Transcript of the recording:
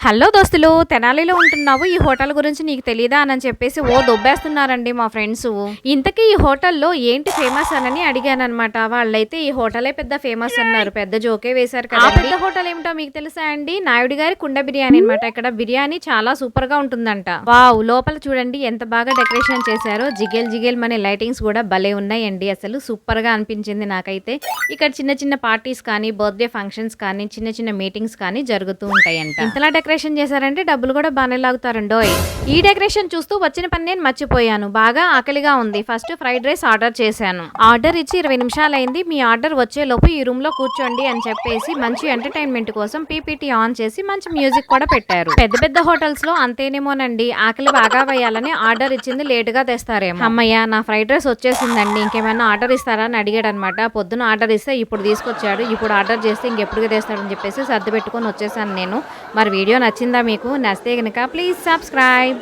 Hello దోస్తులు, తెనాలిలో ఉంటున్నావు, ఈ హోటల్ గురించి నీకు తెలీదా అని చెప్పేసి దొబ్బేస్తున్నారండి మా ఫ్రెండ్స్. ఇంతకీ ఈ హోటల్లో ఏంటి ఫేమస్ అని అడిగానమాట. వాళ్ళైతే ఈ హోటలే పెద్ద ఫేమస్ అన్నారు. పెద్ద జోకే వేశారు కదా. పెద్ద హోటల్ ఏమిటో మీకు తెలుసా అండి? నాయుడు గారి కుండ బిర్యానీ అనమాట. ఇక్కడ బిర్యానీ చాలా సూపర్ గా ఉంటుందంట. వావ్, లోపల చూడండి ఎంత బాగా డెకరేషన్ చేశారో. జిగేల్ జిగేల్ మన లైటింగ్స్ కూడా భలే ఉన్నాయండి. అసలు సూపర్ గా అనిపించింది నాకైతే. ఇక్కడ చిన్న చిన్న పార్టీస్ కానీ, బర్త్డే ఫంక్షన్స్ కానీ, చిన్న చిన్న మీటింగ్స్ కానీ జరుగుతూ ఉంటాయంట. ఇంతలా డెకరేషన్ చేశారంటే డబ్బులు కూడా బాగానే లాగుతారండోయ్. ఈ డెకరేషన్ చూస్తూ వచ్చిన పని నేను మర్చిపోయాను. బాగా ఆకలిగా ఉంది. ఫస్ట్ ఫ్రైడ్ రైస్ ఆర్డర్ చేశాను. ఆర్డర్ ఇచ్చి 20 నిమిషాలు అయింది. మీ ఆర్డర్ వచ్చేలోపు ఈ రూమ్ లో కూర్చోండి అని చెప్పేసి మంచి ఎంటర్టైన్మెంట్ కోసం పీపీటీ ఆన్ చేసి మంచి మ్యూజిక్ కూడా పెట్టారు. పెద్ద పెద్ద హోటల్స్ లో అంతేనేమోనండి. ఆకలి బాగా వేయాలని ఆర్డర్ ఇచ్చింది లేట్ గా తెస్తారేమో. అమ్మయ్య, నా ఫ్రైడ్ రైస్ వచ్చేసిందండి, ఇంకేమైనా ఆర్డర్ ఇస్తారా అని అడిగాడు అనమాట. పొద్దున ఆర్డర్ ఇస్తే ఇప్పుడు తీసుకొచ్చాడు. ఇప్పుడు ఆర్డర్ చేస్తే ఇంకెప్పుడు తెస్తాడని చెప్పేసి సర్ది పెట్టుకొని వచ్చేసాను నేను. మరి వీడియో నచ్చిందా మీకు? నచ్చితే కనుక ప్లీజ్ సబ్స్క్రైబ్.